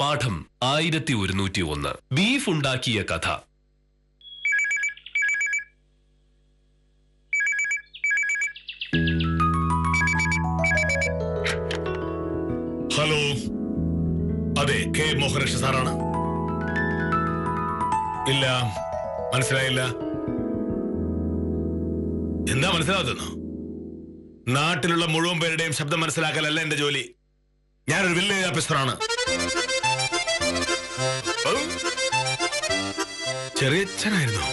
പാഠം 1101 ബീഫ് ഉണ്ടാക്കിയ കഥ. ഹലോ, അതെ, കെ മോഹനകൃഷ്ണ സാറാണ്. ഇല്ല, മനസ്സിലായില്ല. എന്താ മനസ്സിലാകുന്നു? നാട്ടിലുള്ള മുഴുവൻ പേരുടെയും ശബ്ദം മനസ്സിലാക്കലല്ല എന്റെ ജോലി. ഞാനൊരു വില്ലേജ് ഓഫീസറാണ്. ചെറിയച്ഛനായിരുന്നോ?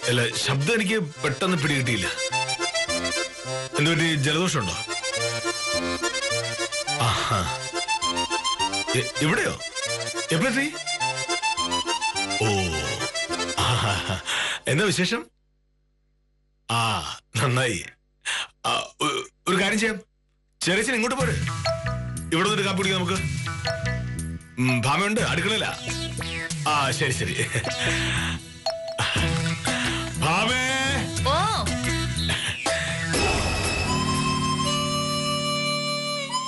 അല്ല, ശബ്ദം എനിക്ക് പെട്ടെന്ന് പിടികിട്ടിയില്ല. എന്തുപറ്റി? ജലദോഷമുണ്ടോ? ആഹാ, ഇവിടെയോ? എപ്പോഴെത്തി? ഓ, എന്താ വിശേഷം? ആ, നന്നായി. ഒരു കാര്യം ചെയ്യാം, ചെറിയച്ഛൻ ഇങ്ങോട്ട് പോരെ. ഇവിടെ ഒരു കാപ്പി കുടിക്കാം നമുക്ക്. ഭാമയുണ്ട് അടുക്കളയില. ആ, ശരി ശരി. ഭാമേ.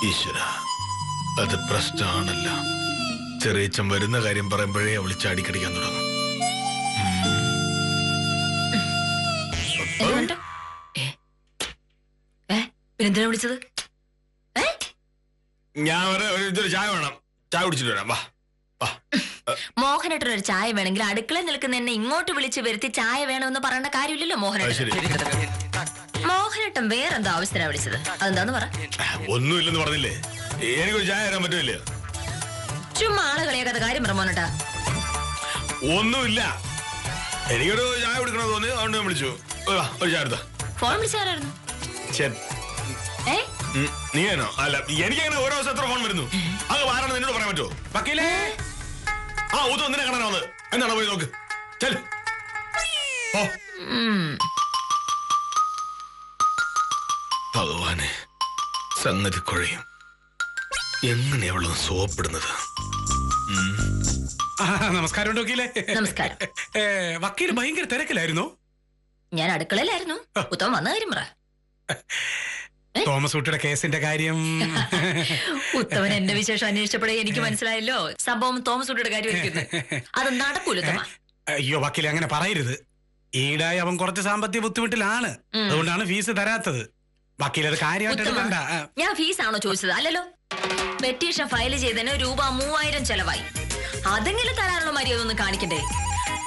ഈശ്വര, അത് പ്രശ്നമാണല്ല. ചെറിയച്ഛൻ വരുന്ന കാര്യം പറയുമ്പോഴേ അവള് ചാടിക്കടിക്കാൻ തുടങ്ങും. എന്തിനാ വിളിച്ചത്? ഞാൻ ഒരു ചായ വേണം. ചായ കുടിച്ചിട്ട് വരാം. വാ വാ. മോഹനേട്ടൻ ഒരു ചായ വേണമെങ്കിൽ അടുക്കളയിൽ നിൽക്കുന്ന എന്നെ ഇങ്ങോട്ട് വിളിച്ച് വരുത്തി ചായ വേണമെന്ന് പറയേണ്ട കാര്യമില്ലല്ലോ. മോഹനേട്ടൻ വേറെന്താ ആവശ്യത്തിനാ വിളിച്ചത്? അതെന്താന്ന് പറ. ഒന്നുമില്ലെന്ന് പറഞ്ഞില്ലേ? എനിക്കൊരു ചായ തരാൻ പറ്റുമില്ലേ? ചുമ്മാ ആളെ കളിയാക്കാത്ത കാര്യം പറ മോനേട്ടാ. ഒന്നുമില്ല, എനിക്കൊരു ചായ കുടിക്കണമെന്ന് തോന്നി, അതുകൊണ്ട് ഞാൻ വിളിച്ചു. ഒരു ചായ എടുത്താ. ഫോൺ വിളിച്ചാരായിരുന്നു? നീയാണോ? അല്ല, എനിക്കങ്ങനെ ഓരോ ദിവസം എത്ര ഫോൺ വരുന്നു. അത് ആരാണ് നിന്നോട് പറയാൻ പറ്റുമോ? വക്കീലേ, ആ ഊത്ത് ഒന്നിനെ കാണാനോ? അത് എന്താണ്? പോയി നോക്ക്. ചെല്. ഭഗവാനെ, സംഗതി കുഴയും. എങ്ങനെയാവള് സോപ്പിടുന്നത്? നമസ്കാരം വക്കീലേ. നമസ്കാരം. വക്കീല് ഭയങ്കര തിരക്കിലായിരുന്നു. ഞാൻ അടുക്കളയിലായിരുന്നു. ഉത്തമൻ വന്ന കാര്യം പറ. തോമസ് കുട്ടിയുടെ കേസിന്റെ കാര്യം. ഉത്തമൻ എന്റെ വിശേഷം അന്വേഷിച്ചപ്പോഴേ എനിക്ക് മനസ്സിലായല്ലോ സംഭവം തോമസ് കുട്ടിയുടെ കാര്യം. അത് നടക്കൂല. അയ്യോ വക്കീലെ, അങ്ങനെ പറയരുത്. ഈടായി അവൻ കുറച്ച് സാമ്പത്തിക ബുദ്ധിമുട്ടിലാണ്, അതുകൊണ്ടാണ് ഫീസ് തരാത്തത്. വക്കീൽ അത് കാര്യമായിട്ട് എടുക്കണ്ട. ഞാൻ ഫീസാണോ ചോദിച്ചത്? അല്ലല്ലോ. പെറ്റീഷൻ ഫയൽ ചെയ്തതിന് രൂപ 3000 ചെലവായി. അതെങ്കിലും തരാനുള്ള മര്യാദ ഒന്നും കാണിക്കണ്ടേ?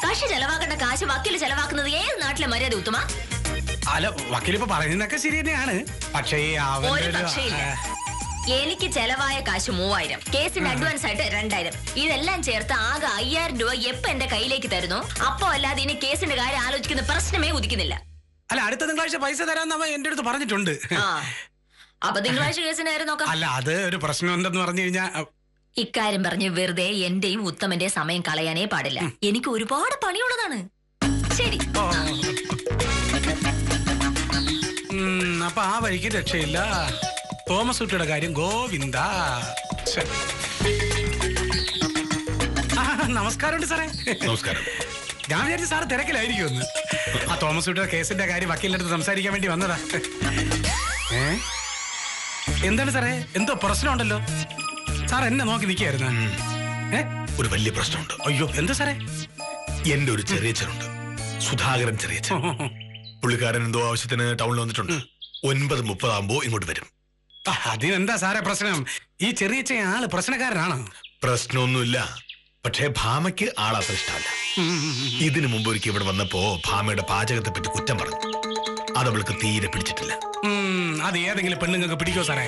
കക്ഷി ചെലവാക്കേണ്ട കാശ് വക്കീല് ചെലവാക്കുന്നത് ഏത് നാട്ടിലെ മര്യാദ ഉത്തമ? അല്ല, വക്കീലിപ്പോ പറയുന്നതൊക്കെ ശരി തന്നെയാണ്. പക്ഷേ ഒരു പക്ഷേയില്ല. എനിക്ക് ചെലവായ കാശ് 3000, കേസിന്റെ അഡ്വാൻസ് ആയിട്ട് 2000. ഇതെല്ലാം ചേർത്ത് ആകെ 5000 രൂപ എപ്പോ എന്റെ കയ്യിലേക്ക് തരുന്നു അപ്പോ അല്ലാതെ ഇനി കേസിന്റെ കാര്യം ആലോചിക്കുന്ന പ്രശ്നമേ ഉദിക്കുന്നില്ല. അല്ല, അടുത്ത തിങ്കളാഴ്ച പൈസ തരാന്ന് അവൻ എന്റെ അടുത്ത് പറഞ്ഞിട്ടുണ്ട്. അപ്പൊ തിങ്കളാഴ്ച കേസിന്റെ കാര്യം നോക്കാം. അല്ല, അത് ഒരു പ്രശ്നം എന്തെന്ന് പറഞ്ഞു കഴിഞ്ഞാ, ഇക്കാര്യം പറഞ്ഞ് വെറുതെ എന്റെയും ഉത്തമന്റെ സമയം കളയാനേ പാടില്ല. എനിക്ക് ഒരുപാട് പണിയുള്ളതാണ്. ശരി, അപ്പൊ ആ വഴിക്ക് രക്ഷയില്ല. തോമസ് കുട്ടിയുടെ കാര്യം ഗോവിന്ദ. നമസ്കാരമുണ്ട് സാറേ. നമസ്കാരം. ഞാൻ വിചാരിച്ചു സാറ് തിരക്കിലായിരിക്കുമെന്ന്. ആ തോമസ് കുട്ടിയുടെ കേസിന്റെ കാര്യം വക്കീലിന്റെ അടുത്ത് സംസാരിക്കാൻ വേണ്ടി വന്നതാ. എന്താണ് സാറേ, എന്തോ പ്രശ്നമുണ്ടല്ലോ? സാർ എന്നെ നോക്കി നിൽക്കായിരുന്നു. ഒരു വലിയ പ്രശ്നമുണ്ട്. അയ്യോ, എന്താ സാറേ? എന്റെ ഒരു ചെറിയച്ഛനുണ്ട്, സുധാകരൻ ചെറിയച്ഛൻ. പുള്ളിക്കാരൻ എന്തോ ആവശ്യത്തിന് ടൗണിൽ വന്നിട്ടുണ്ട്. 9:30 ആകുമ്പോ ഇങ്ങോട്ട് വരും. അതിനെന്താ സാറേ പ്രശ്നം? ഈ ചെറിയച്ഛ ആള് പ്രശ്നക്കാരനാണോ? പ്രശ്നമൊന്നുമില്ല, പക്ഷേ ഭാമയ്ക്ക് ആളത്ര ഇഷ്ടമല്ല. ഇതിനു മുമ്പ് ഒരിക്കൽ ഇവിടെ വന്നപ്പോ ഭാമയുടെ പാചകത്തെ പറ്റി കുറ്റം പറഞ്ഞു. അതവൾക്ക് തീരെ പിടിച്ചിട്ടില്ല. അത് ഏതെങ്കിലും പെണ്ണുങ്ങൾക്ക് പിടിക്കോ സാറേ?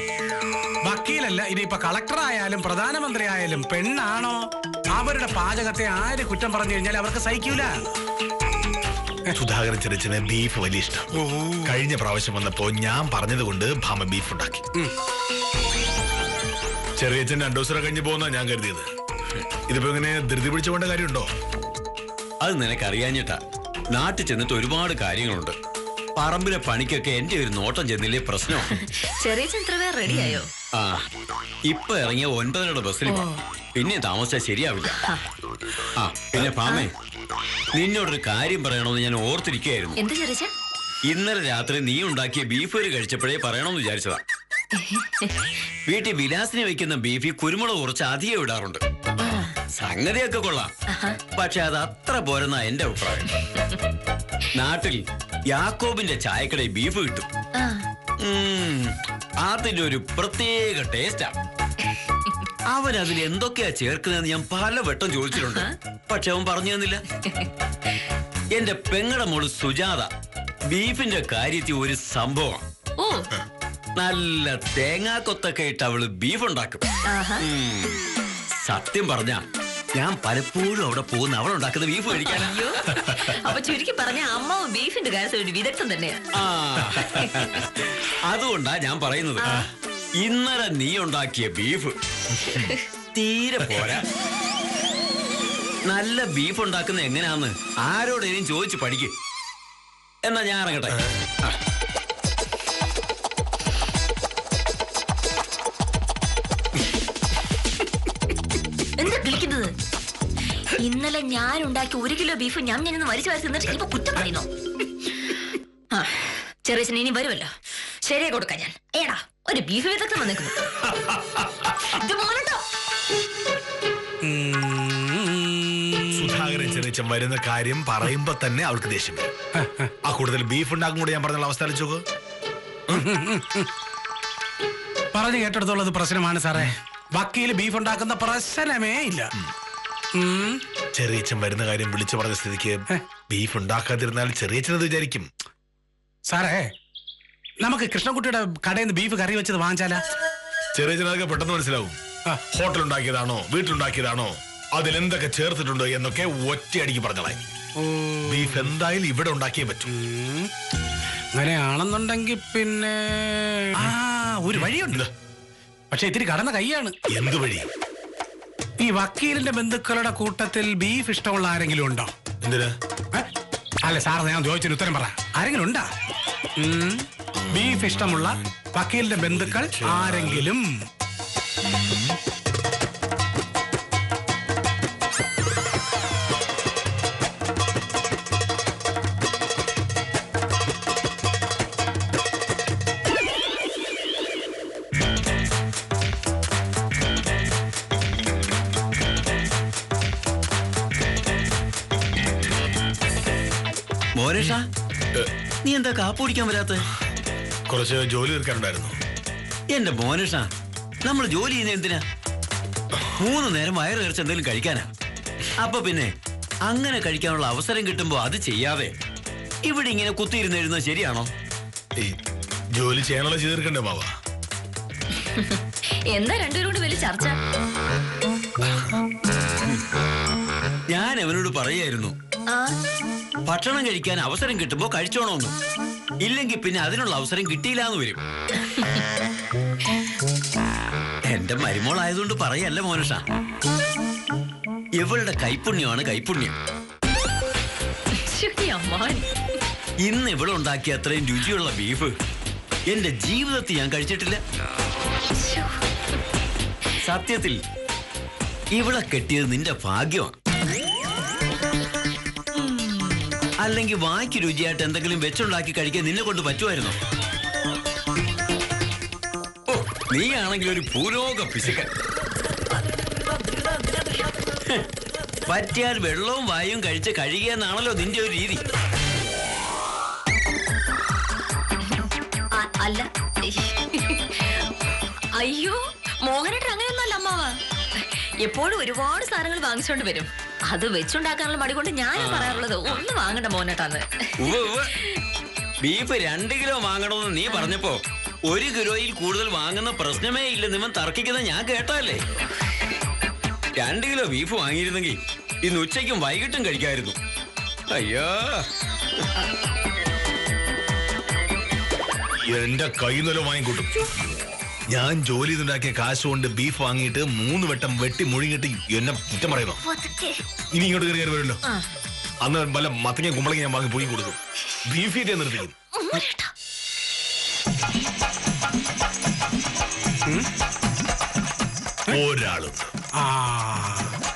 വക്കീലല്ല, ഇനിയിപ്പൊ കളക്ടർ ആയാലും പ്രധാനമന്ത്രി ആയാലും പെണ്ണാണോ, അവരുടെ പാചകത്തെ ആര് കുറ്റം പറഞ്ഞു കഴിഞ്ഞാൽ അവർക്ക് സഹിക്കൂല. സുധാകരൻ ചെറിയച്ഛന് ബീഫ് വലിയ ഇഷ്ടം. കഴിഞ്ഞ പ്രാവശ്യം വന്നപ്പോ ഞാൻ പറഞ്ഞത് കൊണ്ട് ഭാമ ബീഫ് ഉണ്ടാക്കി. ചെറിയച്ഛൻ 2 ദിവസം കഴിഞ്ഞ് പോകുന്ന ഞാൻ കരുതിയത്. ഇതിപ്പോ ഇങ്ങനെ ധൃതി പിടിച്ചു പോകേണ്ട കാര്യമുണ്ടോ? അത് നിനക്കറിയാഞ്ഞിട്ടാ. നാട്ടിൽ ചെന്നിട്ട് ഒരുപാട് കാര്യങ്ങളുണ്ട്. പറമ്പിലെ പണിക്കൊക്കെ എന്റെ ഒരു നോട്ടം ചെന്നില്ലേ പ്രശ്നം. ചെറിയ ചിത്രവേ റെഡിയായോ? ആ, ഇപ്പൊ ഇറങ്ങിയ 9:30 ബസ്സിൽ പിന്നെ താമസിച്ചാൽ ശരിയാവില്ല. ആ, പിന്നെ ഭാമേ, നിന്നോടൊരു കാര്യം പറയണമെന്ന് ഞാൻ ഓർത്തിരിക്കുകയായിരുന്നു. എന്ത് ചെറിയ? ഇന്നലെ രാത്രി നീ ഉണ്ടാക്കിയ ബീഫ് കറി കഴിച്ചപ്പോഴേ പറയണമെന്ന് വിചാരിച്ചതാ. വീട്ടിൽ വിലാസിന് വെക്കുന്ന ബീഫിൽ കുരുമുളക് കുറച്ച് അധികം ഇടാറുണ്ട്. സംഗതിയൊക്കെ കൊള്ളാം, പക്ഷെ അത് അത്ര പോരെന്നാ എന്റെ അഭിപ്രായം. നാട്ടിൽ യാക്കോബിന്റെ ചായക്കടയിൽ ബീഫ് കിട്ടും. അതിന്റെ ഒരു പ്രത്യേക ടേസ്റ്റാ. അവൻ അതിൽ എന്തൊക്കെയാ ചേർക്കുന്നതെന്ന് ഞാൻ പലവട്ടം ചോദിച്ചിട്ടുണ്ട്, പക്ഷെ അവൻ പറഞ്ഞു തന്നില്ല. എന്റെ പെങ്ങടെ മോള് സുജാത ബീഫിന്റെ കാര്യത്തിൽ ഒരു സംഭവം. നല്ല തേങ്ങാക്കൊത്തൊക്കെ ഇട്ട് അവള് ബീഫ് ഉണ്ടാക്കും. സത്യം പറഞ്ഞ ഞാൻ പലപ്പോഴും അവിടെ പോകുന്ന അവളുണ്ടാക്കുന്ന ബീഫ് കഴിക്കാൻ. അപ്പൊ ചുരുക്കി പറഞ്ഞ അമ്മാവ് ബീഫിന്റെ കാര്യത്തിൽ ഒരു വിദഗ്ധൻ തന്നെയാ. അതുകൊണ്ടാ ഞാൻ പറയുന്നത്, ഇന്നലെ നീ ഉണ്ടാക്കിയ ബീഫ് തീരെ പോരാ. നല്ല ബീഫ് ഉണ്ടാക്കുന്ന എങ്ങനെയാന്ന് ആരോടേലും ചോദിച്ചു പഠിക്ക്. എന്നാ ഞാൻ ഇറങ്ങട്ടെ. എന്താ വിളിക്കുന്നത്? ഇന്നലെ ഞാൻ ഉണ്ടാക്കി 1 കിലോ ബീഫ് ഞാൻ വരിച്ചു വരച്ച് നിന്നിട്ട് ഇപ്പൊ കുറ്റം പറയുന്നു. ചെറിയച്ഛൻ ഇനി വരുമല്ലോ, ശരിയാ കൊടുക്കാൻ ഞാൻ. ഏടാ ഒരു ബീഫ് വിദഗ്ധം വന്നേക്കുന്നു. സുധാകരൻ ചെറിയച്ഛൻ വരുന്ന കാര്യം പറയുമ്പോ തന്നെ അവൾക്ക് ദേഷ്യം വരും. ആ കൂടുതൽ ബീഫ് ഉണ്ടാക്കും കൂടെ ഞാൻ പറഞ്ഞ അവസ്ഥ ആലോചിച്ചോക്ക്. പറഞ്ഞു കേട്ടെടുത്തോളത് പ്രശ്നമാണ് സാറേ. വക്കീല് ബീഫ് ഉണ്ടാക്കുന്ന പ്രശ്നമേ ഇല്ല. ചെറിയച്ഛൻ വരുന്ന കാര്യം വിളിച്ചു പറഞ്ഞ സ്ഥിതിക്ക് ബീഫ് ഉണ്ടാക്കാതിരുന്നാൽ ചെറിയച്ഛനത് വിചാരിക്കും. സാറേ, നമുക്ക് കൃഷ്ണൻകുട്ടിയുടെ കടയിൽ നിന്ന് ബീഫ് കറി വെച്ചത് വാങ്ങിച്ചാലാ? ചെറിയച്ഛനതൊക്കെ പെട്ടെന്ന് മനസ്സിലാവും. ഹോട്ടൽ ഉണ്ടാക്കിയതാണോ വീട്ടിലുണ്ടാക്കിയതാണോ അതിലെന്തൊക്കെ ചേർത്തിട്ടുണ്ടോ എന്നൊക്കെ ഒറ്റയടിക്ക് പറഞ്ഞോളായി. ബീഫ് എന്തായാലും ഇവിടെ ഉണ്ടാക്കിയേ പറ്റൂ. അങ്ങനെയാണെന്നുണ്ടെങ്കിൽ പിന്നെ ഒരു വഴിയുണ്ട്, പക്ഷെ ഇത്തിരി കടന്ന കൈയാണ്. എന്ത് വഴി? ഈ വക്കീലിന്റെ ബന്ധുക്കളുടെ കൂട്ടത്തിൽ ബീഫ് ഇഷ്ടമുള്ള ആരെങ്കിലും ഉണ്ടോ? എന്തിനാ? അല്ല സാർ, ഞാൻ ചോദിച്ചതിന് ഉത്തരം പറ. ആരെങ്കിലും ഉണ്ടാ ബീഫ് ഇഷ്ടമുള്ള വക്കീലിന്റെ ബന്ധുക്കൾ ആരെങ്കിലും? മോരേഷ, നീ എന്താ കാപ്പ് കുടിക്കാൻ വരാത്ത? കുറച്ച് ജോലി തീർക്കാനുണ്ടായിരുന്നു. എന്റെ മോനേഷ, നമ്മൾ ജോലി ചെയ്യുന്ന എന്തിനാ? 3 നേരം വയറ് നിറച്ച് എന്തെങ്കിലും കഴിക്കാനാ. അപ്പൊ പിന്നെ അങ്ങനെ കഴിക്കാനുള്ള അവസരം കിട്ടുമ്പോ അത് ചെയ്യാതെ ഇവിടെ ഇങ്ങനെ കുത്തിയിരുന്ന് എഴുതുന്നത് ശരിയാണോ? ഈ ജോലി ചെയ്യാനുള്ള ചെയ്ത് തീർക്കണ്ടേ മാവ? എന്താ രണ്ടുപേരും കൂടി വലിയ ചർച്ച? ഞാൻ അവനോട് പറയായിരുന്നു, ഭക്ഷണം കഴിക്കാൻ അവസരം കിട്ടുമ്പോ കഴിച്ചോണോന്ന്. ഇല്ലെങ്കിൽ പിന്നെ അതിനുള്ള അവസരം കിട്ടിയില്ലാന്ന് വരും. എന്റെ മരുമോളായതുകൊണ്ട് പറയല്ല മോനുഷ, ഇവളുടെ കൈപ്പുണ്യമാണ് കൈപ്പുണ്യം. ഇന്ന് ഇവളുണ്ടാക്കിയ അത്രയും രുചിയുള്ള ബീഫ് എന്റെ ജീവിതത്തിൽ ഞാൻ കഴിച്ചിട്ടില്ല. സത്യത്തിൽ ഇവളെ കെട്ടിയത് നിന്റെ ഭാഗ്യമാണ്. അല്ലെങ്കിൽ വായ്ക്ക് രുചിയായിട്ട് എന്തെങ്കിലും വെച്ചുണ്ടാക്കി കഴിക്കാൻ നിന്നെ കൊണ്ട് പറ്റുമായിരുന്നോ? ഓ, നീ ആണെങ്കിൽ ഒരു ഭൂലോക പിശുക്കൻ. പറ്റിയാൽ വെള്ളവും വായും കഴിച്ച് കഴുകിയെന്നാണല്ലോ നിന്റെ ഒരു രീതി. അല്ല, അയ്യോ മോഹനേട്ടൻ അങ്ങനെയൊന്നല്ല അമ്മാവ. എപ്പോഴും ഒരുപാട് സാധനങ്ങൾ വാങ്ങിച്ചോണ്ട് വരും. അത് വെച്ചുണ്ടാക്കാനുള്ള മടി കൊണ്ട് ഞാനും പറയാറുള്ളത് ഒന്ന് വാങ്ങണ്ട മോഹനേട്ടാന്ന്. ബീഫ് 2 കിലോ വാങ്ങണമെന്ന് നീ പറഞ്ഞപ്പോ 1 കിലോയിൽ കൂടുതൽ വാങ്ങുന്ന പ്രശ്നമേ ഇല്ല നിവൻ തർക്കിക്കുന്ന ഞാൻ കേട്ടല്ലേ. 2 കിലോ ബീഫ് വാങ്ങിയിരുന്നെങ്കിൽ ഇന്ന് ഉച്ചയ്ക്കും വൈകിട്ടും കഴിക്കായിരുന്നു. അയ്യോ, എന്റെ കയ്യിൽ നിന്നല്ലോ വാങ്ങിക്കൂട്ടും. ഞാൻ ജോലി ചെയ്തുണ്ടാക്കിയ കാശ് കൊണ്ട് ബീഫ് വാങ്ങിയിട്ട് 3 വട്ടം വെട്ടി മുഴുങ്ങിട്ട് എന്നെ കുറ്റം പറയുന്നു. ഇനി ഇങ്ങോട്ട് കയറി വരുമല്ലോ. അന്ന് വല്ല മത്തങ്ങ കുമ്പളങ്ങ ഞാൻ വാങ്ങി പോയി കൊടുക്കും. ബീഫ് ഈറ്റേ നിർത്തിക്കും. ഒരാളുണ്ട്,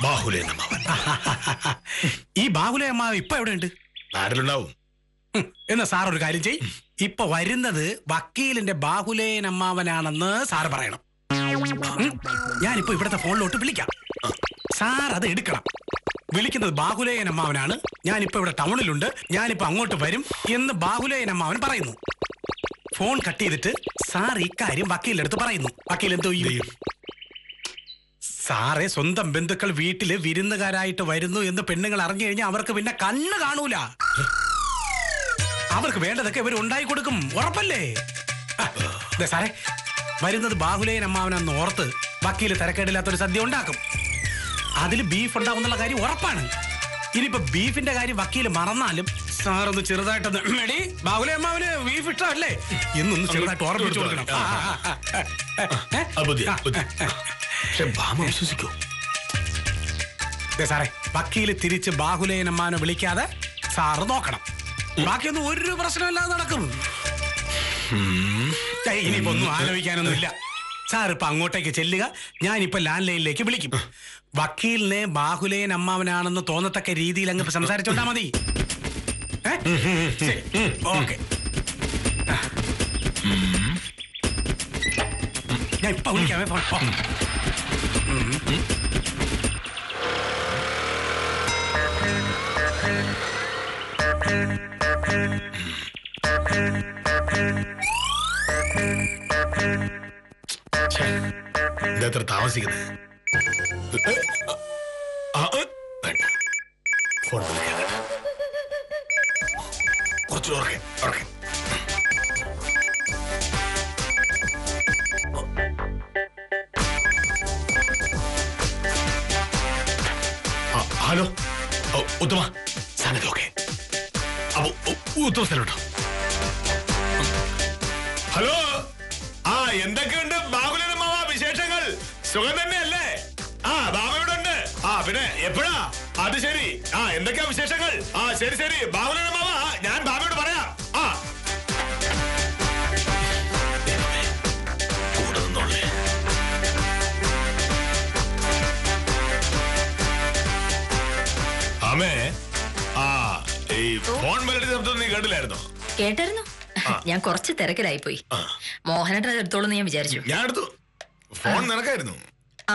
ബാഹുലേ അമ്മാവൻ. ഈ ബാഹുലേ അമ്മാവ് ഇപ്പൊ എവിടെ ഉണ്ട്? നാട്ടിലുണ്ടാവും. എന്നാ സാർ ഒരു കാര്യം ചെയ്യും, ഇപ്പൊ വരുന്നത് വക്കീലിന്റെ ബാഹുലേയൻ അമ്മാവനാണെന്ന് സാർ പറയണം. ഞാനിപ്പോ ഇവിടുത്തെ ഫോണിലോട്ട് വിളിക്കാം. സാർ അത് എടുക്കണം. വിളിക്കുന്നത് ബാഹുലേയൻ അമ്മാവനാണ്. ഞാനിപ്പോ ഇവിടെ ടൗണിലുണ്ട്, ഞാനിപ്പോ അങ്ങോട്ട് വരും എന്ന് ബാഹുലേയൻ അമ്മാവൻ പറയുന്നു. ഫോൺ കട്ട് ചെയ്തിട്ട് സാർ ഇക്കാര്യം വക്കീലിന്റെ അടുത്ത് പറയുന്നു. വക്കീൽ എന്തോ ചെയ്യും? സാറേ, സ്വന്തം ബന്ധുക്കൾ വീട്ടില് വിരുന്നുകാരായിട്ട് വരുന്നു എന്ന് പെണ്ണുങ്ങൾ അറിഞ്ഞു കഴിഞ്ഞാൽ അവർക്ക് പിന്നെ കണ്ണ് കാണൂല. അവർക്ക് വേണ്ടതൊക്കെ ഇവർ ഉണ്ടായി കൊടുക്കും, ഉറപ്പല്ലേ? സാറേ, വരുന്നത് ബാഹുലേയൻ അമ്മാവനെന്ന് ഓർത്ത് വക്കീല് തരക്കേടില്ലാത്തൊരു സദ്യ ഉണ്ടാക്കും. അതിൽ ബീഫ് ഉണ്ടാവുന്നുള്ള കാര്യം ഉറപ്പാണ്. ഇനിയിപ്പോ ബീഫിന്റെ കാര്യം വക്കീല് മറന്നാലും സാറൊന്ന് ചെറുതായിട്ടൊന്ന് മേടി ബാഹുലേയൻ അമ്മാവന് ബീഫ് ഇഷ്ടമല്ലേ എന്നൊന്ന് ചെറുതായിട്ട് ഓർമ്മിച്ചു കൊടുക്കണം. വിശ്വസിക്കോ സാറേ? വക്കീല് തിരിച്ച് ബാഹുലേയൻ അമ്മാവനെ വിളിക്കാതെ സാറ് നോക്കണം. ബാക്കിയൊന്നും ഒരു പ്രശ്നമില്ലാതെ നടക്കും. ഇനിയിപ്പോ ഒന്നും ആലോചിക്കാനൊന്നുമില്ല. സാർ ഇപ്പൊ അങ്ങോട്ടേക്ക് ചെല്ലുക. ഞാനിപ്പോ ലാൻഡ് ലൈനിലേക്ക് വിളിക്കും. വക്കീലിനെ ബാഹുലേയൻ അമ്മാവനാണെന്ന് തോന്നത്തക്ക രീതിയിൽ അങ്ങ് സംസാരിച്ചോണ്ടാ മതി. ഓക്കെ, ഞാൻ ഇപ്പൊ വിളിക്കാമേ ഫോൺ. എത്ര താമസിക്കുന്നത്? ഫോൺ വിളിക്കാൻ കുറച്ച് ഓർക്കെ. ഹലോ ഉത്തമ, സംഗതി ഓക്കെ. അപ്പൊ ഉത്തമ സ്ഥലമുണ്ടോ? ഹലോ, എന്തൊക്കെയുണ്ട് ബാഹുലേയൻ മാവ വിശേഷങ്ങൾ? സുഖം തന്നെയല്ലേ? ബാബയുടെ ഉണ്ട്. പിന്നെ എപ്പോഴാ? അത് ശരി. എന്തൊക്കെയാ വിശേഷങ്ങൾ? ശരി ബാഹുലേയൻ മാവ, ഞാൻ ബാബയോട് പറയാം. അമ്മേ, ഈ ഫോൺ മെലഡി ശബ്ദം നീ കേട്ടില്ലായിരുന്നോ? കേട്ടായിരുന്നു. ഞാൻ കുറച്ച് തിരക്കിലായി പോയി. മോഹനേട്ടൻ അത് എടുത്തോളൂ ഞാൻ വിചാരിച്ചു. ഞാൻ എടുത്തു. ഫോൺ നിനക്കായിരുന്നു.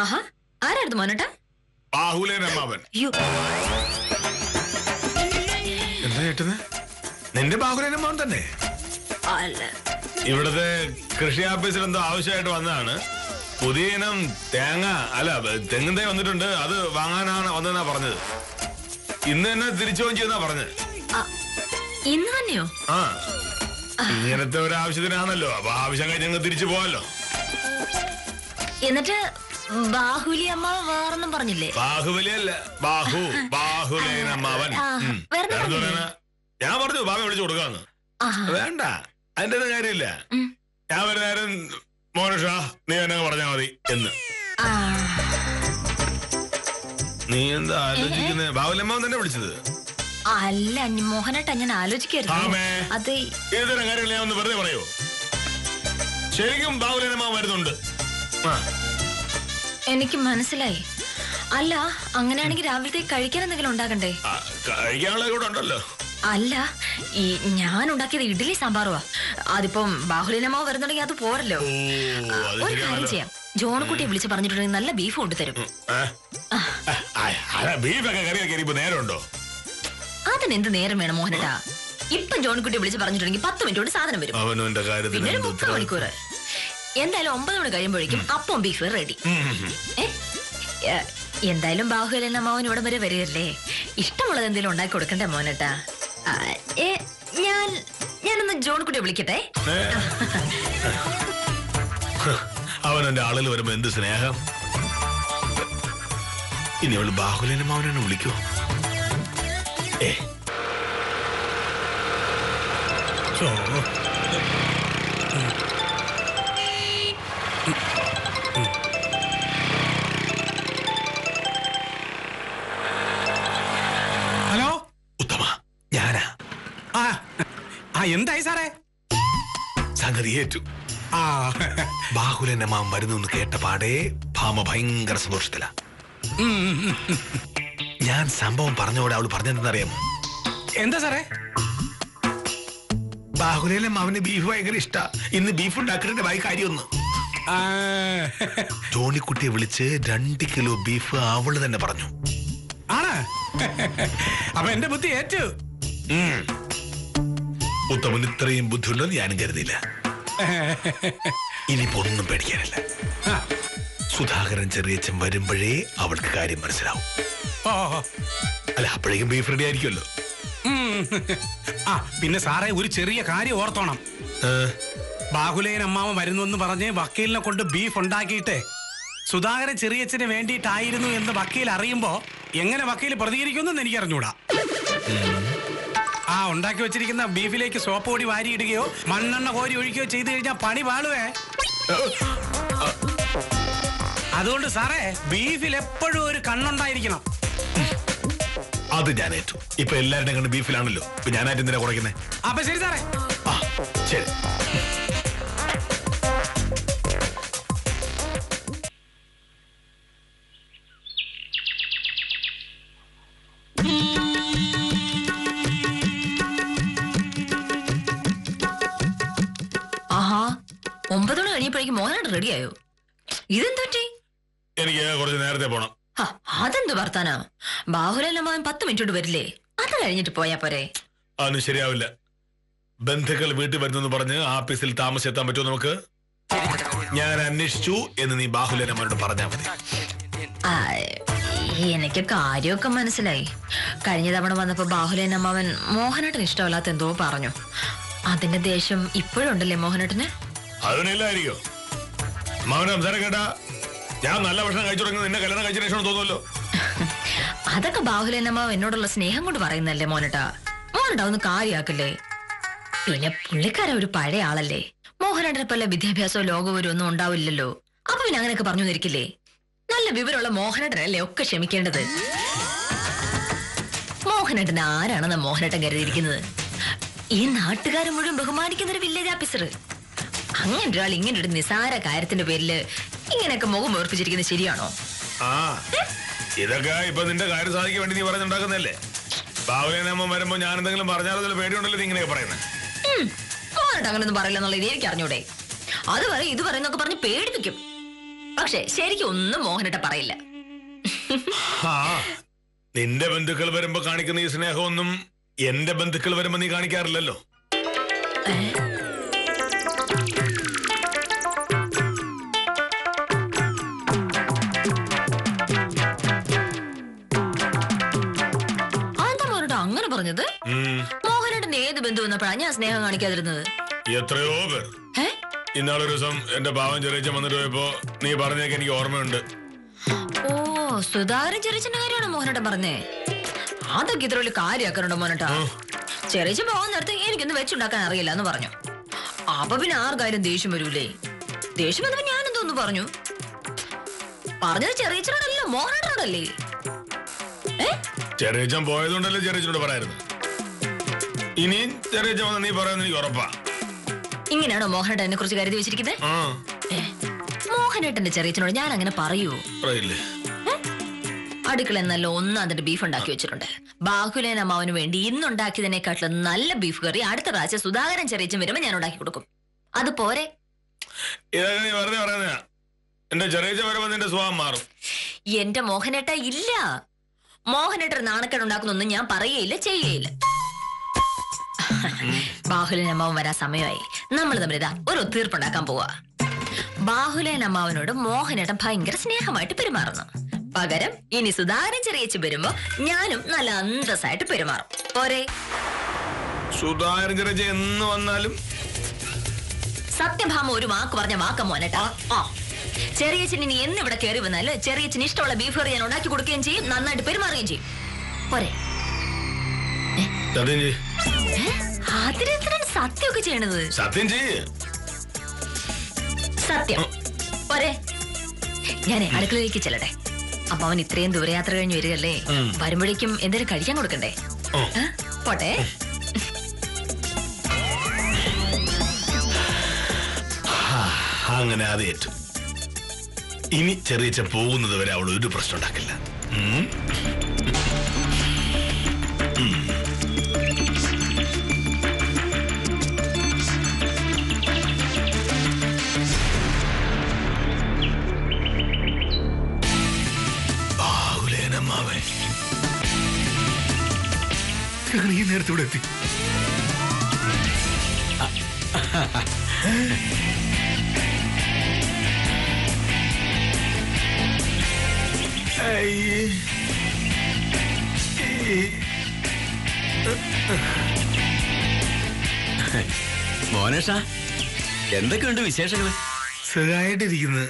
ആഹാ, ആരായിരുന്നു മോഹനേട്ടാ? ബാഹുലേയൻ അമ്മാവൻ. എന്താ കേട്ടത്? നിന്റെ ബാഹുലേയൻ അമ്മാവൻ തന്നെ? അല്ല, ഇവിടുത്തെ കൃഷി ഓഫീസിൽ എന്തോ ആവശ്യമായിട്ട് വന്നതാണ്. പുതിയ ഇനം തേങ്ങ തെങ്ങിൻ തൈ വന്നിട്ടുണ്ട്. അത് വാങ്ങാനാണ് വന്നതെന്നാ പറഞ്ഞത്. ഇന്ന് തന്നെ തിരിച്ചു പോയി ചെയ്യുന്നാ പറഞ്ഞത്. ഇന്ന് തന്നെയോ? ഇങ്ങനത്തെ ഒരു ആവശ്യത്തിനാണല്ലോ. അപ്പൊ ആവശ്യം കഴിഞ്ഞ് തിരിച്ചു പോവാല്ലോ. എന്നിട്ട് ബാഹുലി അമ്മ വേറൊന്നും പറഞ്ഞില്ലേ? ബാഹുബലിയല്ല, ബാഹുലേയൻ അമ്മാവൻ. ഞാൻ പറഞ്ഞു ബാബ വിളിച്ചു കൊടുക്കാന്ന്. വേണ്ട, അതിന്റെ കാര്യമില്ല. ഞാൻ ഒരു നേരം മോനുഷാ നീ എന്നെ പറഞ്ഞാ മതി എന്ന്. നീ എന്താ ആലോചിക്കുന്നത്? ബാഹുലമ്മാവൻ തന്നെ വിളിച്ചത്? അല്ല മോഹനേട്ടാ, ഞാൻ ആലോചിക്കായിരുന്നു. അത് ഏതൊരു കാര്യമില്ല, ഞാൻ ഒന്ന് വെറുതെ പറയോ? ശരിക്കും ബാഹുലേയൻ അമ്മാവൻ വരുന്നുണ്ട്. എനിക്ക് മനസ്സിലായി. അല്ല, അങ്ങനെയാണെങ്കിൽ രാവിലത്തേക്ക് കഴിക്കാൻ എന്തെങ്കിലും ഉണ്ടാകണ്ടേ? കഴിക്കാനുള്ള കൂടെ ഉണ്ടല്ലോ. അല്ല, ഈ ഞാൻ ഉണ്ടാക്കിയത് ഇഡ്ഡലി സാമ്പാറുവാ. അതിപ്പം ബാഹുലേനമ്മ വരുന്നുണ്ടെങ്കിൽ അത് പോരല്ലോ. ഒരു കാര്യം ചെയ്യാം, ജോണക്കുട്ടിയെ വിളിച്ച് പറഞ്ഞിട്ടുണ്ടെങ്കിൽ നല്ല ബീഫ് കൊണ്ടുതരും. നേരമുണ്ടോ? അതിനെന്ത് നേരം വേണം മോഹനേട്ടാ? ഇപ്പം ജോണക്കുട്ടിയെ വിളിച്ച് പറഞ്ഞിട്ടുണ്ടെങ്കിൽ 10 മിനിറ്റ് കൊണ്ട് സാധനം വരും. പിന്നെ ഒരു 30 മണിക്കൂർ. എന്തായാലും 9 മണി കഴിയുമ്പോഴേക്കും അപ്പം ബീഫ് റെഡി. എന്തായാലും ബാഹുലേനമ്മാവൻ ഇവിടെ വരെ വരികയല്ലേ, ഇഷ്ടമുള്ളത് എന്തെങ്കിലും ഉണ്ടാക്കി കൊടുക്കണ്ടേ മോനേട്ടാ? ഞാനൊന്ന് ജോൺകുട്ടിയെ വിളിക്കട്ടെ. അവൻ എന്റെ ആളുകൾ വരുമ്പോ എന്ത് സ്നേഹം. ഇനി അവള് ബാഹുലേനമ്മാവനെ വിളിക്കോ? ഹലോ ഉത്തമ, ഞാനാ. എന്തായി സാറേ? സംഗതി ഏറ്റു. ബാഹുലേനമ്മാവൻ വരുന്നു കേട്ട പാടേ ഭാമ ഭയങ്കര സന്തോഷത്തിലാ. ഞാൻ സംഭവം പറഞ്ഞോടെ അവള് പറഞ്ഞെന്തെന്നറിയാമോ? എന്താ സാറേ? ബാഹുലേനെ അവന് ബീഫ് ഭയങ്കര ഇഷ്ടാ. ഇന്ന് ബീഫ് ഉണ്ടാക്കുന്നതിന്റെ ബായി കാര്യമൊന്നും. ജോണിക്കുട്ടിയെ വിളിച്ച് 2 കിലോ ബീഫ് അവള് തന്നെ പറഞ്ഞു. ആണ്. അപ്പൊ എന്റെ ബുദ്ധി ഏറ്റു. ഉത്തമൻ ഇത്രയും ബുദ്ധിയുണ്ടെന്ന് ഞാനും കരുതിയില്ല. ഇനിയിപ്പോ ഒന്നും പേടിക്കാനില്ല. സുധാകരൻ ചെറിയച്ഛൻ വരുമ്പോഴേ അവൾക്ക് കാര്യം മനസ്സിലാവും. അല്ല, അപ്പോഴേക്കും ബീഫ് റെഡി ആയിരിക്കുമല്ലോ. പിന്നെ സാറേ, ഒരു ചെറിയ കാര്യം ഓർത്തോണം. ബാഹുലേൻ അമ്മാവൻ വരുന്നു പറഞ്ഞ് വക്കീലിനെ കൊണ്ട് ബീഫ് ഉണ്ടാക്കിയിട്ട് സുധാകരൻ ചെറിയച്ഛന് വേണ്ടിയിട്ടായിരുന്നു എന്ന് വക്കീൽ അറിയുമ്പോ എങ്ങനെ വക്കീൽ പ്രതികരിക്കുമെന്ന് എനിക്ക് അറിഞ്ഞൂടാ. ഉണ്ടാക്കി വെച്ചിരിക്കുന്ന ബീഫിലേക്ക് സോപ്പ് പൊടി വാരിയിടുകയോ മണ്ണെണ്ണ കോരി ഒഴിക്കുകയോ ചെയ്തു കഴിഞ്ഞാൽ പണി പാളുവേ. അതുകൊണ്ട് സാറേ, ബീഫിൽ എപ്പോഴും ഒരു കണ്ണുണ്ടായിരിക്കണം. അത് ഞാൻ ഏറ്റു. ഇപ്പൊ എല്ലാവരുടെ കണ്ട് ബീഫിലാണല്ലോ. ഇപ്പൊ ഞാനായിട്ട് എന്തിനാ കുറയ്ക്കുന്നേ? അപ്പൊ ശരി സാറേ. ശരി. ആഹാ, 9 മണി കഴിഞ്ഞപ്പോഴേക്കും മോഹനായിട്ട് റെഡിയായോ? ഇതെന്തു പറ്റി? എനിക്ക് കുറച്ച് നേരത്തെ പോണം. അതെന്ത് വർത്താനാ? ബാഹുലേൻ അമ്മാവൻ 10 മിനിറ്റ് കൊണ്ട് വരില്ലേ? അത് കഴിഞ്ഞിട്ട് പോയാ പോരെ? അതൊന്നും ശരിയാവില്ല. ബന്ധുക്കൾ വീട്ടിൽ വരുന്നെന്ന് പറഞ്ഞ് ആഫീസിൽ താമസിച്ചെത്താൻ പറ്റുമോ നമുക്ക്? ഞാൻ അന്വേഷിച്ചു എന്ന് നീ ബാഹുലേൻ അമ്മയോട് പറഞ്ഞാൽ മതി. എനിക്ക് കാര്യമൊക്കെ മനസ്സിലായി. കഴിഞ്ഞ തവണ വന്നപ്പോ ബാഹുലേൻ അമ്മാവൻ മോഹനേട്ടന് ഇഷ്ടമല്ലാത്ത എന്തോ പറഞ്ഞു. അതിന്റെ ദേഷ്യം ഇപ്പോഴുണ്ടല്ലേ മോഹനേട്ടന്? അതിനില്ലായിരിക്കോ? അമ്മാവന്റെ സംസാരം കേട്ടാ ഞാൻ നല്ല ഭക്ഷണം കഴിച്ചു തുടങ്ങി നിന്നെ കല്യാണം കഴിച്ച ശേഷം തോന്നുമല്ലോ. അതൊക്കെ ബാഹുലേൻ അമ്മാവൻ എന്നോടുള്ള സ്നേഹം കൊണ്ട് പറയുന്നല്ലേ മോനേട്ടാ. മോനേട്ടാ ഒന്ന് കാര്യാക്കല്ലേ. പിന്നെ പുള്ളിക്കാരൻ ഒരു പഴയ ആളല്ലേ. മോഹനേട്ടനെ പോലെ വിദ്യാഭ്യാസവും ലോകവും ഒന്നും ഉണ്ടാവില്ലല്ലോ. അപ്പൊ പിന്നെ അങ്ങനെയൊക്കെ പറഞ്ഞു നിൽക്കില്ലേ? നല്ല വിവരമുള്ള മോഹനേട്ടനല്ലേ ഒക്കെ ക്ഷമിക്കേണ്ടത്. മോഹനേട്ടൻ ആരാണെന്ന് മോഹനേട്ടൻ കരുതിയിരിക്കുന്നത്? ഈ നാട്ടുകാരെ മുഴുവൻ ബഹുമാനിക്കുന്ന ഒരു വില്ലേജ് ഓഫീസർ. അങ്ങനെ ഒരാൾ ഇങ്ങനെ ഒരു നിസാര കാര്യത്തിന്റെ പേരില് ഇങ്ങനെയൊക്കെ മുഖം ഓർപ്പിച്ചിരിക്കുന്നത് ശരിയാണോ? ഇതൊക്കെ ഇപ്പൊ നിന്റെ കാര്യം സാധിക്കാൻ വേണ്ടി നീ പറഞ്ഞുണ്ടാക്കുന്നല്ലേ? ബാഹുലേനമ്മ വരുമ്പോ ഞാൻ എന്തെങ്കിലും പറഞ്ഞാലോ പേടിയുണ്ടല്ലോ നീ ഇങ്ങനെയൊക്കെ പറയുന്നത്. മോഹനേട്ടൻ അങ്ങനൊന്നും പറയില്ല എന്നുള്ള ഇത് എനിക്ക് അറിഞ്ഞൂടെ? അത് പറയും ഇത് പറയുന്നൊക്കെ പറഞ്ഞ് പേടിപ്പിക്കും. പക്ഷെ ശരിക്കും ഒന്നും മോഹനേട്ടൻ പറയില്ല. നിന്റെ ബന്ധുക്കൾ വരുമ്പോ കാണിക്കുന്ന ഈ സ്നേഹമൊന്നും എന്റെ ബന്ധുക്കൾ വരുമ്പോ നീ കാണിക്കാറില്ലല്ലോ. അതെന്താ മോഹനേട്ടൻ അങ്ങനെ പറഞ്ഞത്? മോഹനേട്ടൻ ഏത് ബന്ധു വന്നപ്പോഴാണ് ഞാൻ സ്നേഹം കാണിക്കാതിരുന്നത്? എത്രയോ പേർ. ഇന്നാളൊരു ദിവസം എന്റെ പാവം ചെറിയച്ഛൻ വന്നിട്ട് പോയപ്പോ നീ പറഞ്ഞേക്ക് എനിക്ക് ഓർമ്മയുണ്ട്. ഓ, സുധാകരൻ ചെറിയച്ഛന്റെ കാര്യമാണോ മോഹനേട്ടൻ പറഞ്ഞേ? അതൊക്കെ ഇത്ര വലിയ കാര്യമാക്കാനുണ്ടോ മോഹനേട്ടാ? ചെറിയച്ഛൻ പോകാൻ നേരത്തെ എനിക്കൊന്നും വെച്ചുണ്ടാക്കാൻ അറിയില്ല എന്ന് പറഞ്ഞു. അപ്പൊ പിന്നെ ആർക്കാരും ദേഷ്യം വരൂലേ? ദേഷ്യം വന്നപ്പോ ഞാൻ എന്തോന്ന് പറഞ്ഞു? പറഞ്ഞത് ചെറിയച്ഛനോടല്ലോ മോഹനേട്ടനോടല്ലേ? ചെറിയച്ഛൻ പോയതുകൊണ്ടല്ലേ ചെറിയച്ഛനോട് പറയായിരുന്നു. ഇനിയും ചെറിയച്ഛൻ വന്ന് നീ പറയാന്ന് എനിക്ക് ഉറപ്പാ. ഇങ്ങനെയാണോ മോഹനേട്ടൻ എന്നെ കുറിച്ച് കരുതി വെച്ചിരിക്കുന്നത്? മോഹനേട്ടന്റെ ചെറിയച്ഛനോട് ഞാൻ അങ്ങനെ പറയൂ? അടുക്കള നല്ല ഒന്നാതിന്റെ ബീഫ് ഉണ്ടാക്കി വെച്ചിട്ടുണ്ട്. ബാഹുലേൻ അമ്മാവന് വേണ്ടി ഇന്നുണ്ടാക്കിയതിനെക്കാട്ടിലും നല്ല ബീഫ് കറി അടുത്ത പ്രാവശ്യം സുധാകരൻ ചെറിയച്ഛൻ വരുമ്പോ ഞാൻ ഉണ്ടാക്കി കൊടുക്കും. അത് പോരെ? എന്റെ മോഹനേട്ട ഇല്ല. മോഹനേട്ടൻ നാണക്കേട് ഉണ്ടാക്കുന്നൊന്നും ഞാൻ പറയുകയില്ല, ചെയ്യുകയില്ല. ബാഹുലേൻ അമ്മാവൻ വരാൻ സമയമായി. നമ്മൾ തമ്മിൽ ഇതാ ഒരു ഒത്തീർപ്പുണ്ടാക്കാൻ പോവാ. ബാഹുലേൻ അമ്മാവനോട് മോഹനേട്ടൻ ഭയങ്കര സ്നേഹമായിട്ട് പെരുമാറുന്നു. പകരം ഇനി സുധാകരൻ ചെറിയച്ഛൻ വരുമ്പോ ഞാനും നല്ല അന്തസ്സായിട്ട് പെരുമാറും. പോരെ? സുധാകരൻ ചെറിയച്ഛൻ എന്ന് വന്നാലും സത്യഭാമ ഒരു വാക്ക് പറഞ്ഞ വാക്ക മോനേട്ടാ. ചെറിയച്ഛൻ ഇനി എന്ന് ഇവിടെ കയറി വന്നാലും ചെറിയച്ഛന് ഇഷ്ടമുള്ള ബീഫ് കറി ഞാൻ ഉണ്ടാക്കി കൊടുക്കുകയും ചെയ്യും, നന്നായിട്ട് പെരുമാറുകയും ചെയ്യും. പോരെ? അതിനെന്തിനാണ് സത്യമൊക്കെ ചെയ്യണത്? സത്യം. പോരെ? ഞാൻ അടുക്കളയിലേക്ക് ചെല്ലട്ടെ. അപ്പൊ അവൻ ഇത്രയും ദൂരയാത്ര കഴിഞ്ഞ് വരികയല്ലേ, വരുമ്പോഴേക്കും എന്തെങ്കിലും കഴിക്കാൻ കൊടുക്കണ്ടേ? പോട്ടെ. അങ്ങനെ അത് ഏറ്റു. ഇനി ചെറിയച്ഛൻ പോകുന്നത് വരെ അവൾ ഒരു പ്രശ്നം ഉണ്ടാക്കില്ല. ഇതെങ്ങനെ ഈ നേരത്തെ ഇവിടെ എത്തി? മോനേഷ, എന്തൊക്കെയുണ്ട് വിശേഷങ്ങൾ? സുഖമായിട്ടിരിക്കുന്നു.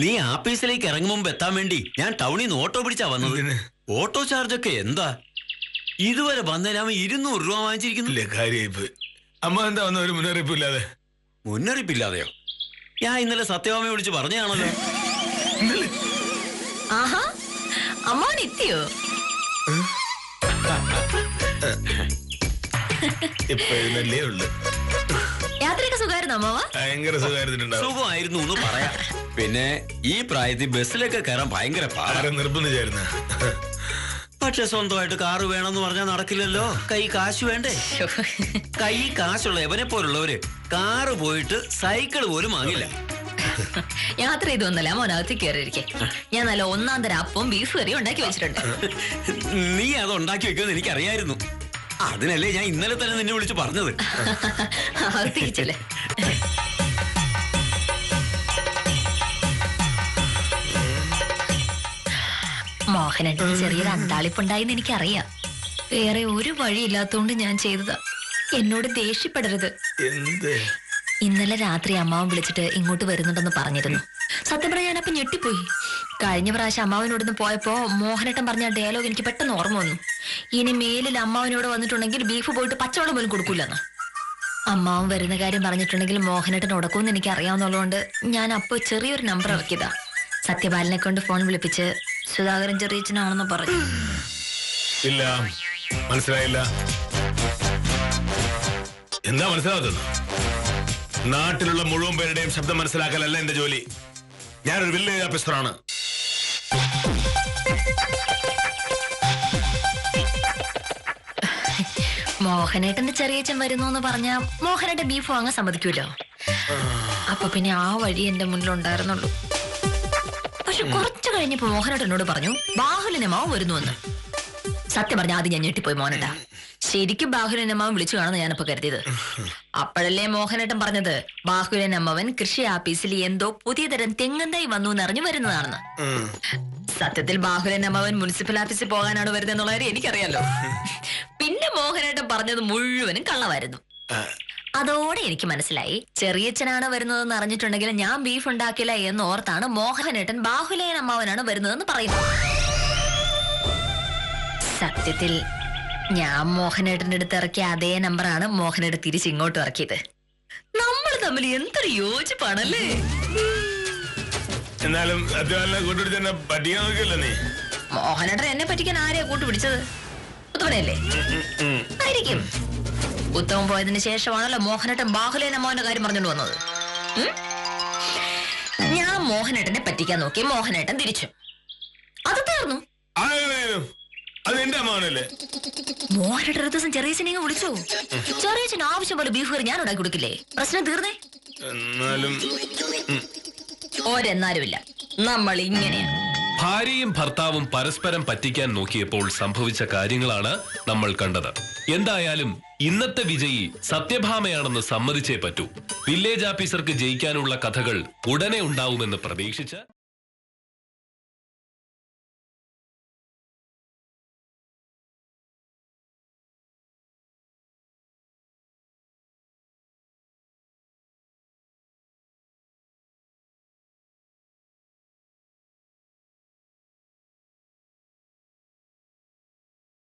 നീ ആഫീസിലേക്ക് ഇറങ്ങും മുമ്പ് എത്താൻ വേണ്ടി ഞാൻ ടൗണിൽ നിന്ന് ഓട്ടോ പിടിച്ചാ വന്നത്. ഓട്ടോ ചാർജ് ഒക്കെ എന്താ? ഇതുവരെ വന്നേരാമ 200 രൂപ വാങ്ങിച്ചിരിക്കുന്നില്ലേ? കാര്യമായിപ്പോയി. അമ്മ എന്താ വന്ന ഒരു മുന്നറിയിപ്പില്ലാതെ? മുന്നറിയിപ്പില്ലാതെയോ? ഞാൻ ഇന്നലെ സത്യഭാമയെ വിളിച്ച് പറഞ്ഞാണല്ലോ. ആഹാ, അമ്മോൻ എത്തിയോ? ഇപ്പൊ ഇതല്ലേ ഉള്ളു. യാത്രയൊക്കെ സുഖമായിരുന്നു അമ്മാവ? ഭയങ്കര സുഖമായിരുന്നുണ്ടാവും. സുഖമായിരുന്നു എന്ന് പറയാം. പിന്നെ ഈ പ്രായത്തിൽ ബസ്സിലൊക്കെ കയറാൻ ഭയങ്കര പാടാരം നിർബന്ധിച്ചായിരുന്നു. പക്ഷെ സ്വന്തമായിട്ട് കാറ് വേണമെന്ന് പറഞ്ഞാൽ നടക്കില്ലല്ലോ. കൈ കാശ് വേണ്ടേ? കൈ കാശുള്ള എവനെ പോലുള്ളവര് കാറ് പോയിട്ട് സൈക്കിൾ പോലും വാങ്ങില്ല. യാത്ര ചെയ്ത് വന്നല്ലേ മോനകത്ത് കയറിയിരിക്കെ. ഞാൻ നല്ല 1-ാം തരം അപ്പവും ബീഫ് കറിയും ഉണ്ടാക്കി വെച്ചിട്ടുണ്ട്. നീ അത് ഉണ്ടാക്കി വെക്കുമെന്ന് എനിക്കറിയായിരുന്നു. അതിനല്ലേ ഞാൻ ഇന്നലെ തന്നെ നിന്നെ വിളിച്ച് പറഞ്ഞത്. അകത്തേക്കിച്ചല്ലേ. മോഹനന്റെ ചെറിയൊരു അന്താളിപ്പുണ്ടായിന്ന് എനിക്കറിയാം. വേറെ ഒരു വഴിയില്ലാത്തോണ്ട് ഞാൻ ചെയ്തതാ. എന്നോട് ദേഷ്യപ്പെടരുത്. ഇന്നലെ രാത്രി അമ്മാവൻ വിളിച്ചിട്ട് ഇങ്ങോട്ട് വരുന്നുണ്ടെന്ന് പറഞ്ഞിരുന്നു. സത്യം പറയാൻ ഞാനപ്പൊ ഞെട്ടിപ്പോയി. കഴിഞ്ഞ പ്രാവശ്യം അമ്മാവനോടൊന്ന് പോയപ്പോ മോഹനേട്ടൻ പറഞ്ഞ ഡയലോഗ് എനിക്ക് പെട്ടെന്ന് ഓർമ്മ വന്നു. ഇനി മേലിൽ അമ്മാവനോട് വന്നിട്ടുണ്ടെങ്കിൽ ബീഫ് പോയിട്ട് പച്ചവെള്ളം പോലും കൊടുക്കൂലെന്ന്. അമ്മാവൻ വരുന്ന കാര്യം പറഞ്ഞിട്ടുണ്ടെങ്കിൽ മോഹനേട്ടൻ ഉടക്കുമെന്ന് എനിക്ക് അറിയാവുന്നതുകൊണ്ട് ഞാൻ അപ്പൊ ചെറിയൊരു നമ്പർ ഇറക്കിയതാ. സത്യപാലനെ കൊണ്ട് ഫോൺ വിളിപ്പിച്ച് സുധാകരൻ ചെറിയച്ചനാണെന്ന് പറഞ്ഞു. ഇല്ല, മനസ്സിലായില്ല. എന്താ മനസ്സിലാവുന്നത്? നാട്ടിലുള്ള മുഴുവൻ പേരുടെയും ശബ്ദം മനസ്സിലാക്കലല്ല എന്റെ ജോലി. ഞാനൊരു വില്ലേജ് ഓഫീസറാണ്. മോഹനേട്ടന്റെ ചെറിയച്ചൻ വരുന്നു എന്ന് പറഞ്ഞാ മോഹനേട്ടൻ ബീഫ് വാങ്ങാൻ സമ്മതിക്കൂലോ. അപ്പൊ പിന്നെ ആ വഴി എന്റെ മുന്നിലുണ്ടായിരുന്നുള്ളൂ. പക്ഷെ കുറച്ചു കഴിഞ്ഞപ്പോ മോഹനേട്ടനോട് പറഞ്ഞു ബാഹുലിന്റെ മാവ് വരുന്നുവെന്ന്. സത്യം പറഞ്ഞ ആദ്യം ഞാൻ ഞെട്ടിപ്പോയി. മോഹനേട്ടാ, ശരിക്കും ബാഹുലിന്റെ അമ്മാവൻ വിളിച്ചു കാണുന്ന ഞാനിപ്പോ കരുതിയത്. അപ്പോഴല്ലേ മോഹനേട്ടൻ പറഞ്ഞത് ബാഹുലിന്റെ അമ്മാവൻ കൃഷി ആഫീസിൽ എന്തോ പുതിയ തരം തെങ്ങന്തൈ വന്നു എന്നറിഞ്ഞു വരുന്നതാണെന്ന്. സത്യത്തിൽ ബാഹുലിന്റെ അമ്മാവൻ മുനിസിപ്പൽ ഓഫീസിൽ പോകാനാണ് വരുന്നതെന്നുള്ള കാര്യം എനിക്കറിയാലോ. പിന്നെ മോഹനേട്ടൻ പറഞ്ഞത് മുഴുവനും കള്ളമായിരുന്നു. അതോടെ എനിക്ക് മനസ്സിലായി ചെറിയച്ഛനാണ് വരുന്നതെന്ന് അറിഞ്ഞിട്ടുണ്ടെങ്കിൽ ഞാൻ ബീഫ് ഉണ്ടാക്കില്ല എന്ന് ഓർത്താണ് മോഹനേട്ടൻ ബാഹുലേൻ അമ്മാവനാണ് വരുന്നതെന്ന് പറയുന്നത്. സത്യത്തിൽ ഞാൻ മോഹനേട്ടന്റെ അടുത്ത് ഇറക്കിയ അതേ നമ്പറാണ് മോഹനേട്ടൻ തിരിച്ച് ഇങ്ങോട്ട് ഇറക്കിയത്. നമ്മൾ തമ്മിൽ എന്തൊരു യോജിപ്പാണല്ലേ. എന്നാലും കൂട്ടുപിടിച്ച് തന്നെ പറ്റിക്കാൻ നോക്കിയല്ലോ നീ. മോഹനേട്ടൻ എന്നെ പറ്റിക്കാൻ ആരെയാ കൂട്ടുപിടിച്ചത്? ഉത്തമനല്ലേ? ആയിരിക്കും. ഉത്തമൻ പോയതിന് ശേഷമാണല്ലോ മോഹനേട്ടൻ ബാഹുലേൻ അമ്മാവന്റെ കാര്യം പറഞ്ഞോണ്ട് വന്നത്. ഞാൻ മോഹനേട്ടനെ പറ്റിക്കാൻ നോക്കി, മോഹനേട്ടൻ തിരിച്ചു. അത് തീർന്നു. അത് എന്റെ അമ്മാവനല്ലേ? മോഹനേട്ടൻ ഒരു ദിവസം ചെറിയച്ഛനെ വിളിച്ചു. ചെറിയച്ഛൻ ആവശ്യം പോലെ ബീഫ് കറി ഞാൻ ഉണ്ടാക്കി കൊടുക്കില്ലേ? പ്രശ്നം തീർന്നേ. എന്നാലും ഒരെന്നാലുമില്ല, നമ്മൾ ഇങ്ങനെയാണ്. ഭാര്യയും ഭർത്താവും പരസ്പരം പറ്റിക്കാൻ നോക്കിയപ്പോൾ സംഭവിച്ച കാര്യങ്ങളാണ് നമ്മൾ കണ്ടത്. എന്തായാലും ഇന്നത്തെ വിജയി സത്യഭാമയാണെന്ന് സമ്മതിച്ചേ പറ്റൂ. വില്ലേജ് ഓഫീസർക്ക് ജയിക്കാനുള്ള കഥകൾ ഉടനെ ഉണ്ടാവുമെന്ന് പ്രതീക്ഷിച്ച്